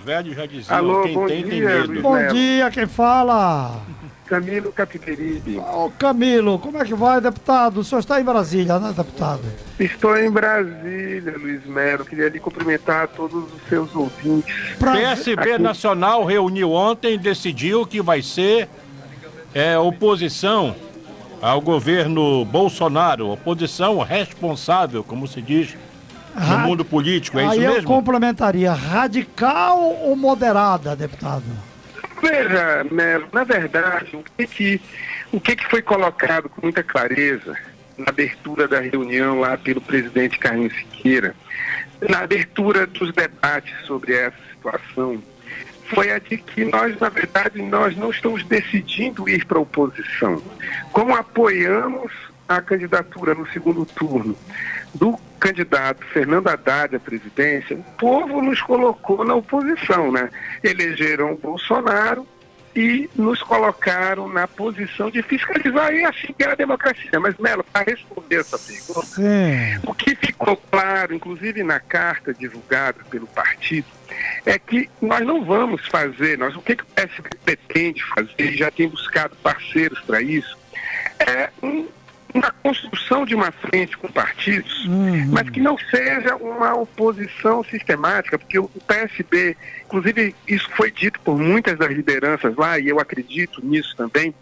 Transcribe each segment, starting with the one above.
Velho já dizia, Alô, quem bom tem dia, medo. Luiz Bom Melo. dia, quem fala? Camilo Capiberibe. Ô Camilo, como é que vai, deputado? O senhor está em Brasília, né, deputado? Estou em Brasília, Luiz Melo. Queria lhe cumprimentar todos os seus ouvintes. PSB Nacional reuniu ontem e decidiu que vai ser oposição ao governo Bolsonaro, oposição responsável, como se diz no mundo político, é isso Aí eu mesmo? complementaria, radical ou moderada, deputado? Veja, Melo, na verdade, o que foi colocado com muita clareza na abertura da reunião lá pelo presidente Carlos Siqueira, na abertura dos debates sobre essa situação, foi a de que nós, na verdade, nós não estamos decidindo ir para a oposição. Como apoiamos a candidatura no segundo turno do candidato Fernando Haddad à presidência, o povo nos colocou na oposição, né? Elegeram o Bolsonaro e nos colocaram na posição de fiscalizar, e assim que era a democracia. Mas, Melo, para responder essa pergunta, Sim. o que ficou claro, inclusive na carta divulgada pelo partido, é que nós não vamos fazer, o que o PSB pretende fazer, e já tem buscado parceiros para isso, é uma construção de uma frente com partidos, mas que não seja uma oposição sistemática, porque o PSB, inclusive isso foi dito por muitas das lideranças lá, e eu acredito nisso também,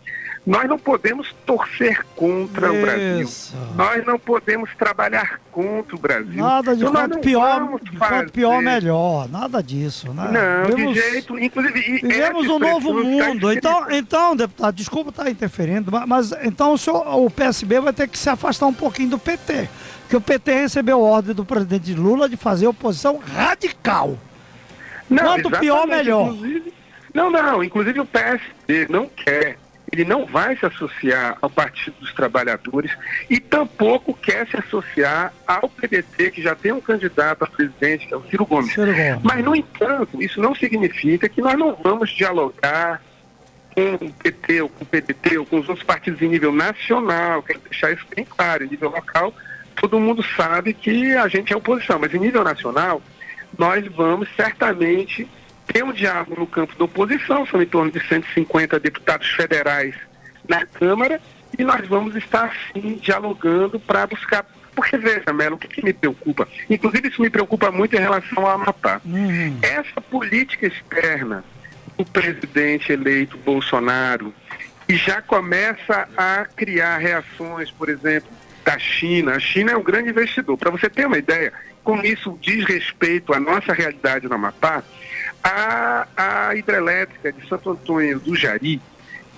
nós não podemos torcer contra o Brasil. Nós não podemos trabalhar contra o Brasil. Nada de Então, nós quanto não pior, vamos quanto pior fazer- melhor, nada disso, né? Não, Vivemos- de jeito... Inclusive, Vivemos essa um novo expressão está mundo. escrita. Então, deputado, desculpa estar interferindo, mas então o PSB vai ter que se afastar um pouquinho do PT. Porque o PT recebeu ordem do presidente Lula de fazer oposição radical. Quanto pior, exatamente. melhor. Inclusive o PSD não quer, ele não vai se associar ao Partido dos Trabalhadores e tampouco quer se associar ao PDT, que já tem um candidato a presidente, que é o Ciro Gomes. Ciro Gomes. Mas, no entanto, isso não significa que nós não vamos dialogar com o PT ou com o PDT ou com os outros partidos em nível nacional. Quero deixar isso bem claro. Em nível local, todo mundo sabe que a gente é oposição, mas em nível nacional, nós vamos certamente ter um diálogo no campo da oposição, são em torno de 150 deputados federais na Câmara, e nós vamos estar, sim, dialogando para buscar... Porque, veja, Melo, o que me preocupa? Inclusive, isso me preocupa muito em relação ao Amapá. Essa política externa do presidente eleito Bolsonaro, e já começa a criar reações, por exemplo, da China. A China é um grande investidor. Para você ter uma ideia, como isso diz respeito à nossa realidade no Amapá, a hidrelétrica de Santo Antônio do Jari,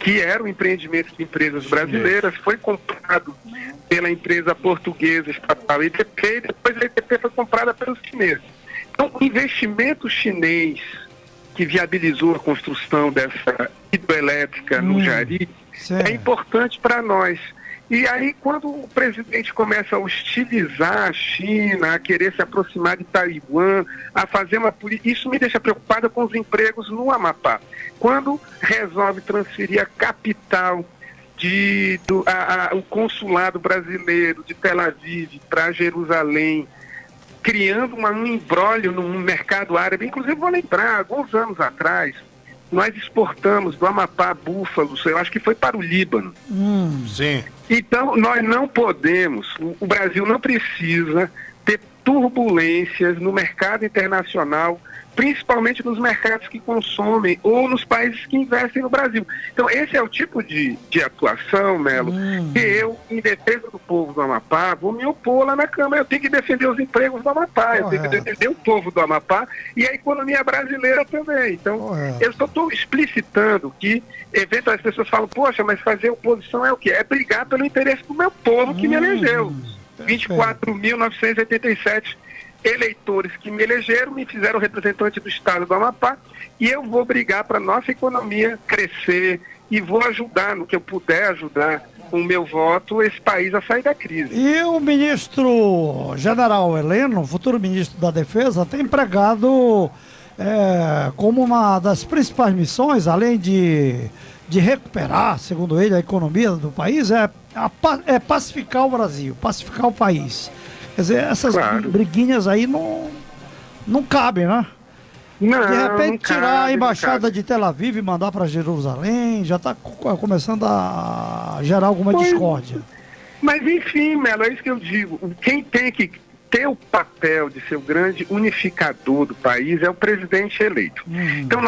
que era um empreendimento de empresas brasileiras, foi comprado pela empresa portuguesa estatal EDP, e depois a EDP foi comprada pelos chineses. Então, o investimento chinês que viabilizou a construção dessa hidrelétrica no Jari é importante para nós. E aí, quando o presidente começa a hostilizar a China, a querer se aproximar de Taiwan, a fazer uma política, isso me deixa preocupada com os empregos no Amapá. Quando resolve transferir a capital, o consulado brasileiro de Tel Aviv para Jerusalém, criando um imbróglio no mercado árabe. Inclusive, vou lembrar, alguns anos atrás, nós exportamos do Amapá búfalos, eu acho que foi para o Líbano. Sim. Então, nós não podemos, o Brasil não precisa ter turbulências no mercado internacional, principalmente nos mercados que consomem ou nos países que investem no Brasil. Então, esse é o tipo de atuação, Melo, que eu, em defesa do povo do Amapá, vou me opor lá na Câmara. Eu tenho que defender os empregos do Amapá, eu tenho que defender o povo do Amapá e a economia brasileira também. Então, eu só estou explicitando que, eventualmente, as pessoas falam, poxa, mas fazer oposição é o quê? É brigar pelo interesse do meu povo que me elegeu. 24.987 eleitores que me elegeram, me fizeram representante do estado do Amapá, e eu vou brigar para a nossa economia crescer e vou ajudar, no que eu puder ajudar com o meu voto, esse país a sair da crise. E o ministro general Heleno, futuro ministro da Defesa, tem pregado como uma das principais missões, além de recuperar, segundo ele, a economia do país, é pacificar o Brasil, pacificar o país. Quer dizer, essas briguinhas aí não cabem, né? Não, De repente não tirar cabe, a não embaixada cabe. de Tel Aviv e mandar para Jerusalém, já está começando a gerar alguma Pois, discórdia. Mas enfim, Melo, é isso que eu digo. Quem tem que ter o papel de ser o grande unificador do país é o presidente eleito. Então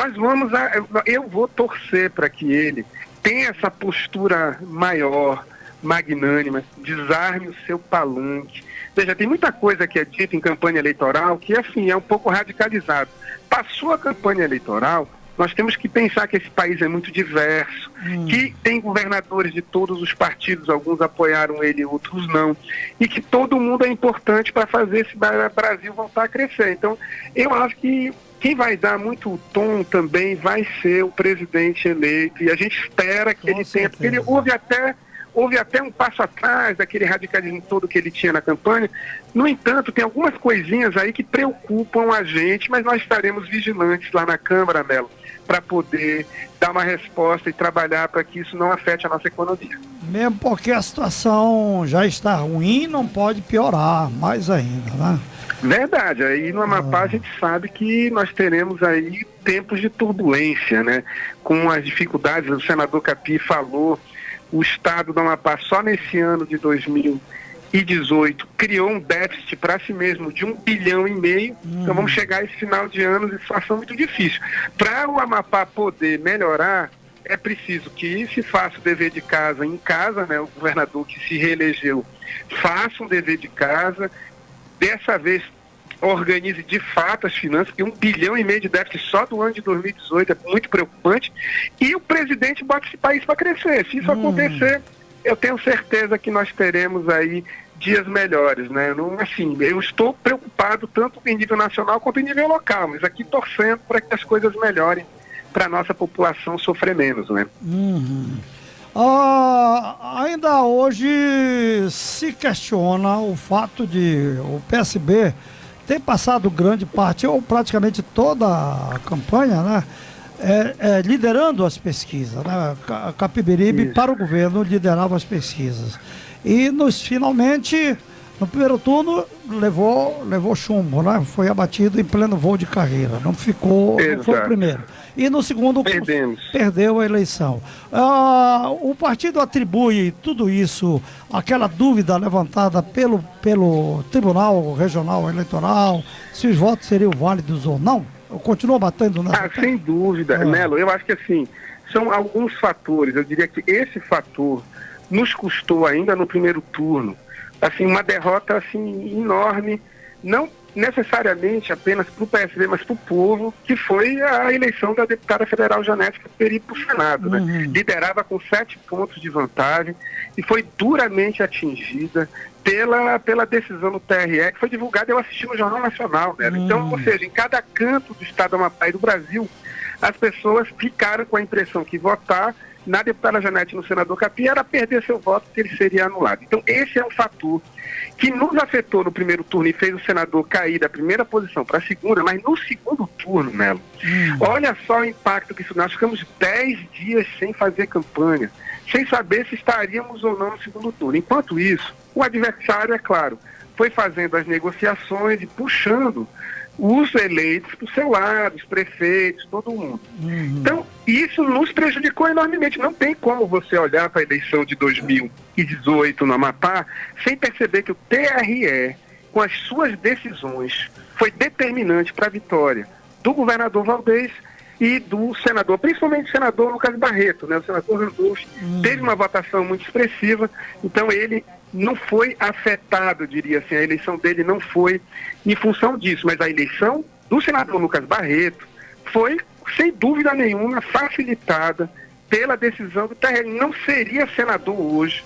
eu vou torcer para que ele tenha essa postura maior, magnânima, desarme o seu palanque. Veja, tem muita coisa que é dita em campanha eleitoral que, assim, é um pouco radicalizado. Passou a campanha eleitoral, nós temos que pensar que esse país é muito diverso, que tem governadores de todos os partidos, alguns apoiaram ele, outros não, e que todo mundo é importante para fazer esse Brasil voltar a crescer. Então, eu acho que quem vai dar muito o tom também vai ser o presidente eleito, e a gente espera que ele tenha, porque ele houve até um passo atrás daquele radicalismo todo que ele tinha na campanha. No entanto, tem algumas coisinhas aí que preocupam a gente, mas nós estaremos vigilantes lá na Câmara, Melo, para poder dar uma resposta e trabalhar para que isso não afete a nossa economia. Mesmo porque a situação já está ruim, não pode piorar mais ainda, né? Verdade, aí no Amapá a gente sabe que nós teremos aí tempos de turbulência, né? Com as dificuldades, o senador Capi falou, o estado do Amapá só nesse ano de 2018 criou um déficit para si mesmo de 1,5 bilhão. Então vamos chegar a esse final de ano em situação muito difícil. Para o Amapá poder melhorar, é preciso que se faça o dever de casa em casa, né? O governador que se reelegeu faça um dever de casa, dessa vez organize de fato as finanças, porque 1,5 bilhão de déficit só do ano de 2018 é muito preocupante, e o presidente bota esse país para crescer. Se isso acontecer, eu tenho certeza que nós teremos aí dias melhores, né? Assim, eu estou preocupado tanto em nível nacional quanto em nível local, mas aqui torcendo para que as coisas melhorem para a nossa população sofrer menos, né? Ainda hoje se questiona o fato de o PSB ter passado grande parte, ou praticamente toda a campanha, né, liderando as pesquisas, né? Capiberibe para o governo liderava as pesquisas. E finalmente, no primeiro turno, levou chumbo, né? Foi abatido em pleno voo de carreira, não foi o primeiro. E no segundo, perdeu a eleição. O partido atribui tudo isso, aquela dúvida levantada pelo Tribunal Regional Eleitoral, se os votos seriam válidos ou não? Continua batendo nessa tecla? Sem dúvida, Melo. Eu acho que assim, são alguns fatores. Eu diria que esse fator nos custou ainda no primeiro turno, assim, uma derrota assim, enorme, não necessariamente apenas para o PSB, mas para o povo, que foi a eleição da deputada federal Janete Capiberibe para o Senado, né? Liderava com 7 pontos de vantagem e foi duramente atingida pela decisão do TRE, que foi divulgada, eu assisti no Jornal Nacional, né? Então, ou seja, em cada canto do estado do Amapá e do Brasil, as pessoas ficaram com a impressão que votar na deputada Janete no senador Capi era perder seu voto, porque ele seria anulado. Então esse é um fator que nos afetou no primeiro turno e fez o senador cair da primeira posição para a segunda, mas no segundo turno, Melo, olha só o impacto que isso. Nós ficamos 10 dias sem fazer campanha, sem saber se estaríamos ou não no segundo turno. Enquanto isso, o adversário, é claro, foi fazendo as negociações e puxando os eleitos para o seu lado, os prefeitos, todo mundo. Então, isso nos prejudicou enormemente. Não tem como você olhar para a eleição de 2018 no Amapá sem perceber que o TRE, com as suas decisões, foi determinante para a vitória do governador Valdez e do senador, principalmente o senador Lucas Barreto, né? O senador Randolph teve uma votação muito expressiva, então ele não foi afetado, eu diria assim, a eleição dele não foi em função disso, mas a eleição do senador Lucas Barreto foi, sem dúvida nenhuma, facilitada pela decisão do TRE. Ele não seria senador hoje.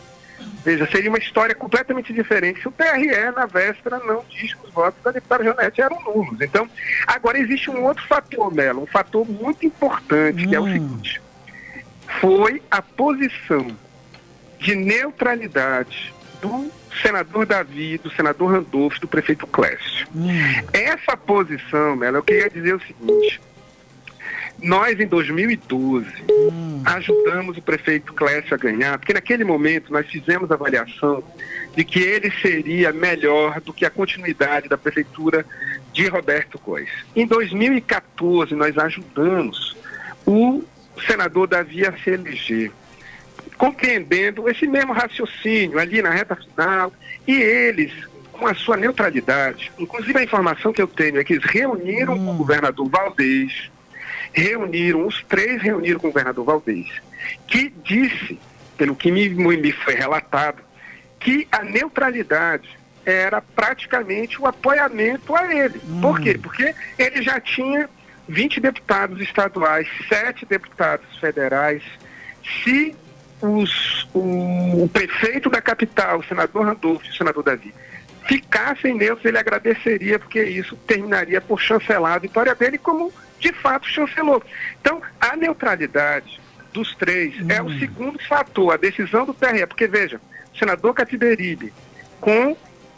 Veja, seria uma história completamente diferente se o TRE, na véspera, não diz que os votos da deputada Janete eram nulos. Então, agora existe um outro fator, Melo, um fator muito importante, que é o seguinte: foi a posição de neutralidade do senador Davi, do senador Randolph, do prefeito Clécio. Essa posição, Melo, eu queria dizer o seguinte: nós, em 2012, ajudamos o prefeito Clécio a ganhar, porque naquele momento nós fizemos a avaliação de que ele seria melhor do que a continuidade da prefeitura de Roberto Góes. Em 2014, nós ajudamos o senador Davi a se eleger, compreendendo esse mesmo raciocínio ali na reta final, e eles, com a sua neutralidade, inclusive a informação que eu tenho é que eles reuniram com o governador Valdez, os três reuniram com o governador Valdez, que disse, pelo que me foi relatado, que a neutralidade era praticamente o apoiamento a ele. Por quê? Porque ele já tinha 20 deputados estaduais, 7 deputados federais. Se o prefeito da capital, o senador Randolfo e o senador Davi, ficassem neutros, ele agradeceria, porque isso terminaria por chancelar a vitória dele, como de fato chancelou. Então, a neutralidade dos três é o segundo fator, a decisão do TRE, porque veja, o senador Capiberibe, com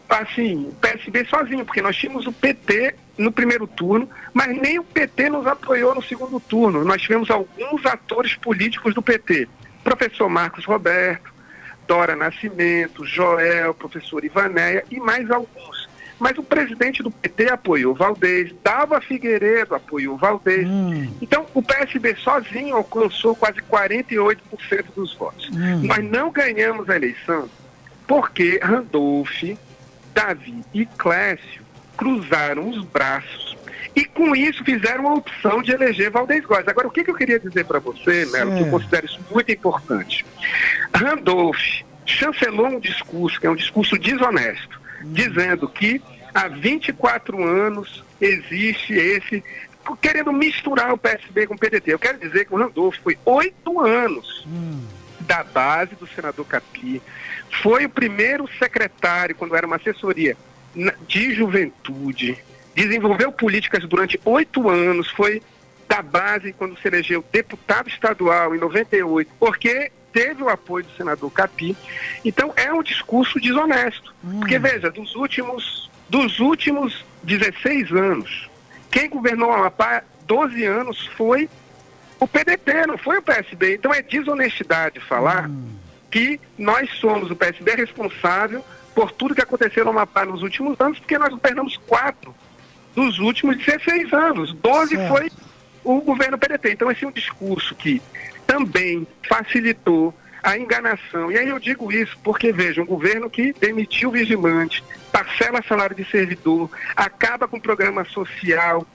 assim, o PSB sozinho, porque nós tínhamos o PT no primeiro turno, mas nem o PT nos apoiou no segundo turno. Nós tivemos alguns atores políticos do PT, professor Marcos Roberto, Dora Nascimento, Joel, professor Ivanéia e mais alguns. Mas o presidente do PT apoiou Valdez, Dalva Figueiredo apoiou Valdez. Então, o PSB sozinho alcançou quase 48% dos votos. Nós não ganhamos a eleição porque Randolfo, Davi e Clécio cruzaram os braços e com isso fizeram a opção de eleger Valdez Góes. Agora, o que eu queria dizer para você, Melo, que eu considero isso muito importante. Randolfo chancelou um discurso, que é um discurso desonesto, dizendo que há 24 anos existe esse, querendo misturar o PSB com o PDT. Eu quero dizer que o Randolfo foi 8 anos da base do senador Capi, foi o primeiro secretário, quando era uma assessoria de juventude, desenvolveu políticas durante 8 anos, foi da base quando se elegeu deputado estadual em 98, porque teve o apoio do senador Capi. Então é um discurso desonesto, porque veja, dos últimos 16 anos, quem governou o Amapá 12 anos foi o PDT, não foi o PSB. Então é desonestidade falar que nós somos, o PSB responsável por tudo que aconteceu no Amapá nos últimos anos, porque nós governamos 4 dos últimos 16 anos. 12 foi o governo PDT. Então esse é um discurso que também facilitou a enganação. E aí eu digo isso porque, veja, um governo que demitiu o vigilante, parcela salário de servidor, acaba com o programa social,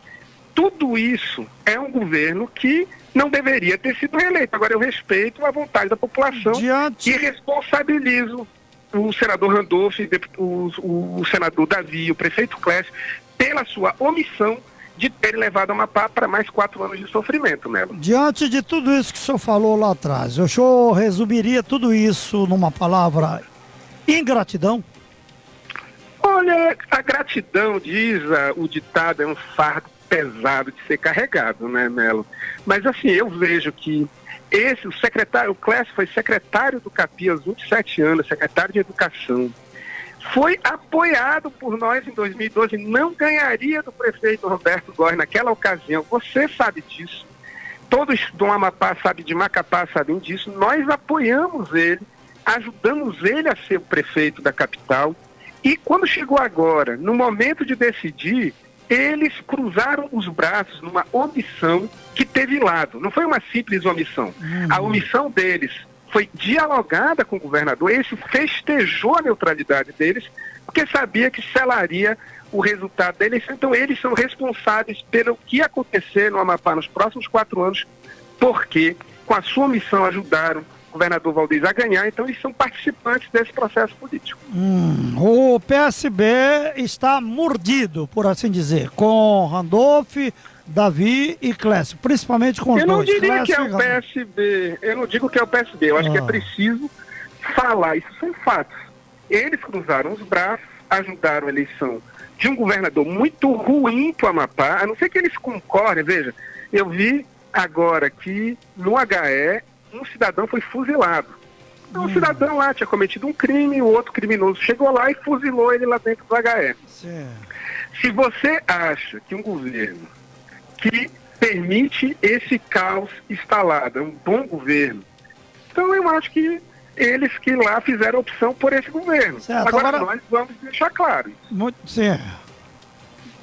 tudo isso é um governo que não deveria ter sido reeleito. Agora eu respeito a vontade da população e responsabilizo o senador Randolfo, o senador Davi, o prefeito Clécio, pela sua omissão de terem levado a Amapá para mais 4 anos de sofrimento, Melo. Diante de tudo isso que o senhor falou lá atrás, o senhor resumiria tudo isso numa palavra: ingratidão? Olha, a gratidão, diz o ditado, é um fardo pesado de ser carregado, né, Melo? Mas assim, eu vejo que o Clécio foi secretário do Capi aos 27 anos, secretário de Educação. Foi apoiado por nós em 2012, não ganharia do prefeito Roberto Góes naquela ocasião. Você sabe disso. Todos do Amapá sabem, de Macapá sabem disso. Nós apoiamos ele, ajudamos ele a ser o prefeito da capital. E quando chegou agora, no momento de decidir, eles cruzaram os braços numa omissão que teve lado. Não foi uma simples omissão. A omissão deles foi dialogada com o governador, esse festejou a neutralidade deles, porque sabia que selaria o resultado da eleição. Então eles são responsáveis pelo que acontecer no Amapá nos próximos 4 anos, porque com a sua omissão ajudaram o governador Valdez a ganhar, então eles são participantes desse processo político. O PSB está mordido, por assim dizer, com Randolfo, Davi e Clécio, principalmente com os dois. Eu não diria Clécio que é o PSB, eu não digo que é o PSB, eu acho que é preciso falar, isso são fatos. Eles cruzaram os braços, ajudaram a eleição de um governador muito ruim para o Amapá, a não ser que eles concordem. Veja, eu vi agora que no HE um cidadão foi fuzilado. Um cidadão lá tinha cometido um crime, o outro criminoso chegou lá e fuzilou ele lá dentro do HE. Se você acha que um governo que permite esse caos instalado é um bom governo, então eu acho que eles que lá fizeram opção por esse governo. Certo, agora nós vamos deixar claro. Sim.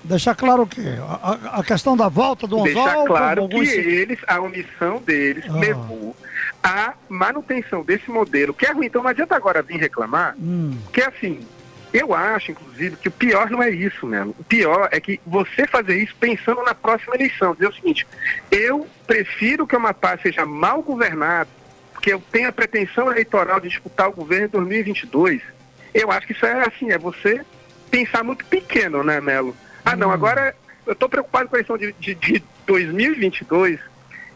Deixar claro o quê? A questão da volta do Anzol... Deixar claro que alguns... a omissão deles levou à manutenção desse modelo, que é ruim. Então não adianta agora vir reclamar, que assim, eu acho, inclusive, que o pior não é isso, né? O pior é que você fazer isso pensando na próxima eleição. Dizer o seguinte, eu prefiro que o Amapá seja mal governado, porque eu tenho a pretensão eleitoral de disputar o governo em 2022. Eu acho que isso é assim, é você pensar muito pequeno, né, Melo? Ah, não, agora eu estou preocupado com a eleição de 2022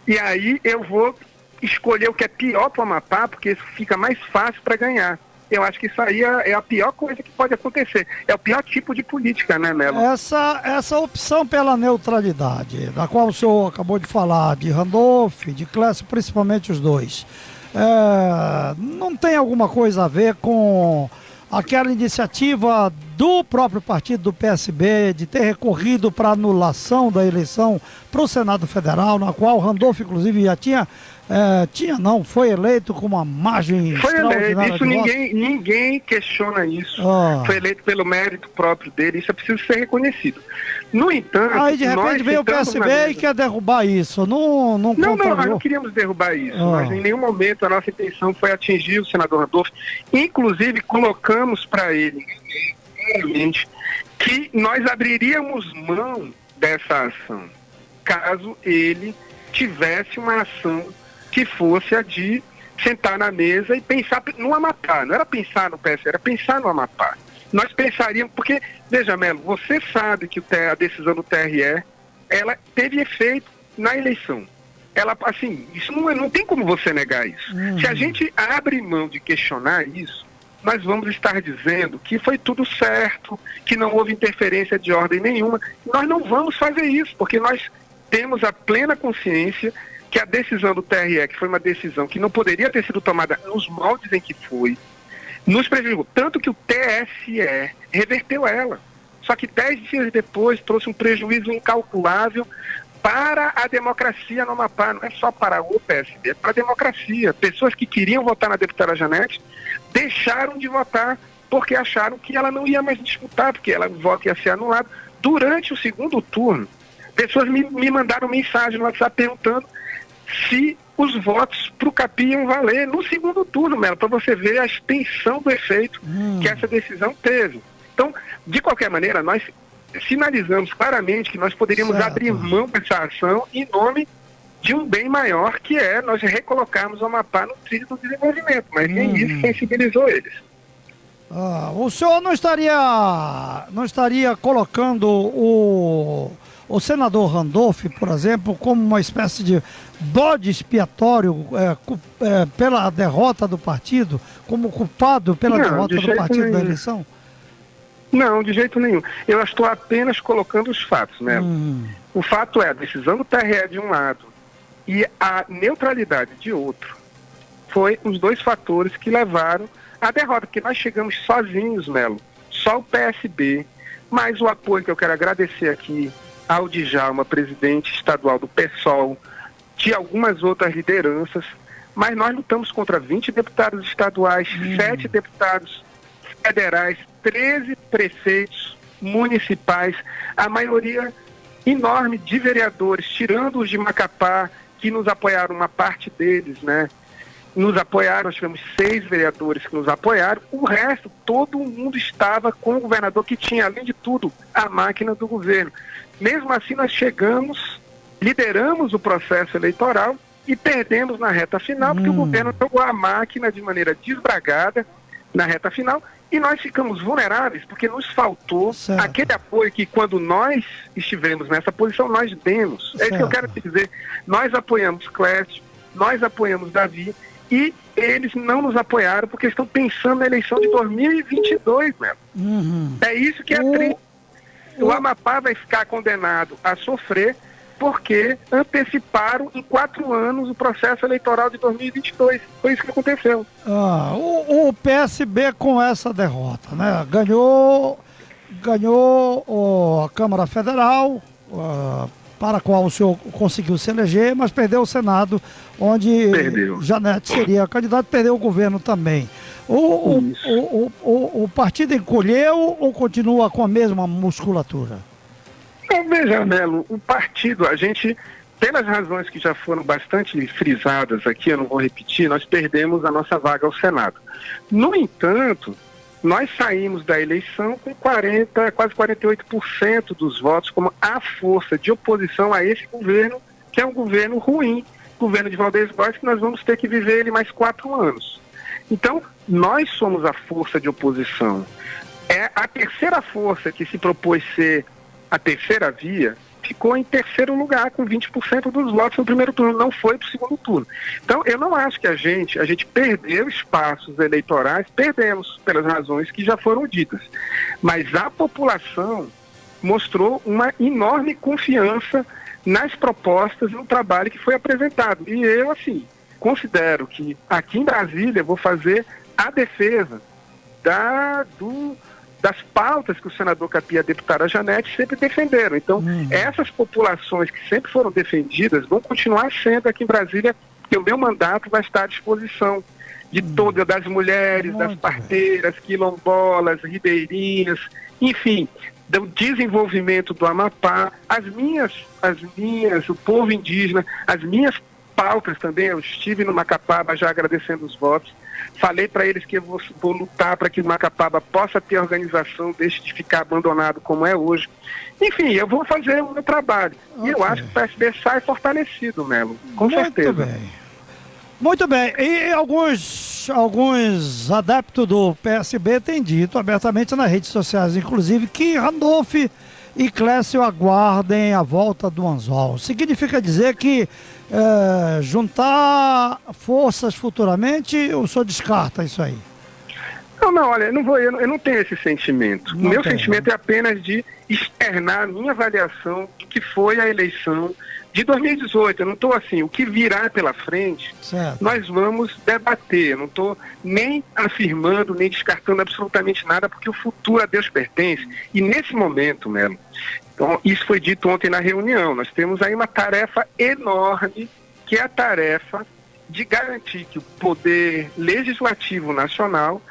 e aí eu vou escolher o que é pior para o Amapá, porque isso fica mais fácil para ganhar. Eu acho que isso aí é a pior coisa que pode acontecer. É o pior tipo de política, né, Melo? Essa opção pela neutralidade, da qual o senhor acabou de falar, de Randolph, de Clécio, principalmente os dois, não tem alguma coisa a ver com aquela iniciativa do próprio partido do PSB de ter recorrido para anulação da eleição para o Senado Federal, na qual Randolph, inclusive, já foi eleito com uma margem extraordinária. Isso ninguém questiona isso. Foi eleito pelo mérito próprio dele, isso é preciso ser reconhecido. No entanto, aí de repente veio o PSB e quer derrubar isso. Não, nós não queríamos derrubar isso. Nós, em nenhum momento a nossa intenção foi atingir o senador Randolph. Inclusive colocamos para ele que nós abriríamos mão dessa ação caso ele tivesse uma ação que fosse a de sentar na mesa e pensar no Amapá. Não era pensar no PSB, era pensar no Amapá. Nós pensaríamos, porque, veja, Melo, você sabe que a decisão do TRE, ela teve efeito na eleição. Ela, assim, isso não tem como você negar isso. Se a gente abre mão de questionar isso, nós vamos estar dizendo que foi tudo certo, que não houve interferência de ordem nenhuma. Nós não vamos fazer isso, porque nós temos a plena consciência que a decisão do TRE, que foi uma decisão que não poderia ter sido tomada nos moldes em que foi, nos prejudicou. Tanto que o TSE reverteu ela. Só que 10 dias depois trouxe um prejuízo incalculável para a democracia no Amapá. Não é só para o PSB, é para a democracia. Pessoas que queriam votar na deputada Janete deixaram de votar porque acharam que ela não ia mais disputar, porque o voto ia ser anulado. Durante o segundo turno, pessoas me mandaram mensagem no WhatsApp perguntando se os votos para o Capi iam valer no segundo turno, Melo, para você ver a extensão do efeito que essa decisão teve. Então, de qualquer maneira, nós sinalizamos claramente que nós poderíamos abrir mão dessa ação em nome de um bem maior, que é nós recolocarmos o Amapá no trilho do desenvolvimento, mas nem isso sensibilizou eles. O senhor não estaria colocando o senador Randolph, por exemplo, como uma espécie de bode expiatório pela derrota do partido, como culpado pela derrota do partido da eleição? Não, de jeito nenhum. Eu estou apenas colocando os fatos, né? O fato é a decisão do TRE de um lado e a neutralidade de outro. Foi os dois fatores que levaram à derrota, porque nós chegamos sozinhos, Melo. Só o PSB, mas o apoio que eu quero agradecer aqui ao Djalma, presidente estadual do PSOL, de algumas outras lideranças, mas nós lutamos contra 20 deputados estaduais, 7 deputados federais, 13 prefeitos municipais, a maioria enorme de vereadores, tirando os de Macapá, que nos apoiaram, uma parte deles, né? Nos apoiaram, nós tivemos 6 vereadores que nos apoiaram, o resto, todo mundo estava com o governador, que tinha, além de tudo, a máquina do governo. Mesmo assim, nós chegamos, lideramos o processo eleitoral e perdemos na reta final, porque o governo jogou a máquina de maneira desbragada na reta final, e nós ficamos vulneráveis, porque nos faltou aquele apoio que, quando nós estivemos nessa posição, nós demos. É isso que eu quero te dizer. Nós apoiamos Clécio, nós apoiamos Davi, e eles não nos apoiaram porque estão pensando na eleição de 2022, né? É isso que é triste. O Amapá vai ficar condenado a sofrer porque anteciparam em 4 anos o processo eleitoral de 2022. Foi isso que aconteceu. O PSB, com essa derrota, né? Ganhou a Câmara Federal, para a qual o senhor conseguiu se eleger, mas perdeu o Senado, onde Janete seria candidato, perdeu o governo também. O partido encolheu ou continua com a mesma musculatura? Então, veja, Melo, o partido, a gente, pelas razões que já foram bastante frisadas aqui, eu não vou repetir, nós perdemos a nossa vaga ao Senado. No entanto, nós saímos da eleição com quase 48% dos votos como a força de oposição a esse governo, que é um governo ruim, governo de Valdez Góes, que nós vamos ter que viver ele mais 4 anos. Então, nós somos a força de oposição. É a terceira força que se propôs ser a terceira via, ficou em terceiro lugar com 20% dos votos no primeiro turno, não foi para o segundo turno. Então, eu não acho que a gente perdeu espaços eleitorais, perdemos pelas razões que já foram ditas. Mas a população mostrou uma enorme confiança nas propostas e no trabalho que foi apresentado. E eu, assim, considero que aqui em Brasília vou fazer a defesa das pautas que o senador Capim e a deputada Janete sempre defenderam. Então, essas populações que sempre foram defendidas vão continuar sendo aqui em Brasília, porque o meu mandato vai estar à disposição de todas, das mulheres, das parteiras, quilombolas, ribeirinhas, enfim, do desenvolvimento do Amapá, o povo indígena, as minhas pautas também. Eu estive no Macapaba já agradecendo os votos, falei para eles que eu vou lutar para que o Macapaba possa ter organização, deixe de ficar abandonado como é hoje. Enfim, eu vou fazer o meu trabalho. E eu acho que o PSB sai fortalecido, Melo, com certeza. Muito bem. E alguns adeptos do PSB têm dito abertamente nas redes sociais, inclusive, que Randolph e Clécio aguardem a volta do Anzol. Significa dizer que juntar forças futuramente, o senhor descarta isso aí? Não, olha, eu não tenho esse sentimento. O meu sentimento é apenas de externar a minha avaliação do que foi a eleição de 2018. Eu não estou assim, o que virá pela frente, nós vamos debater. Eu não estou nem afirmando, nem descartando absolutamente nada, porque o futuro a Deus pertence. E nesse momento, Melo, então, isso foi dito ontem na reunião, nós temos aí uma tarefa enorme, que é a tarefa de garantir que o poder legislativo nacional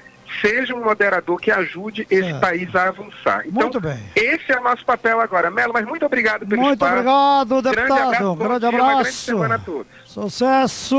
seja um moderador que ajude esse país a avançar. Então, muito bem. Esse é o nosso papel agora. Melo, mas muito obrigado pelo espaço. Muito obrigado, deputado. Grande abraço. Uma grande semana a todos. Sucesso!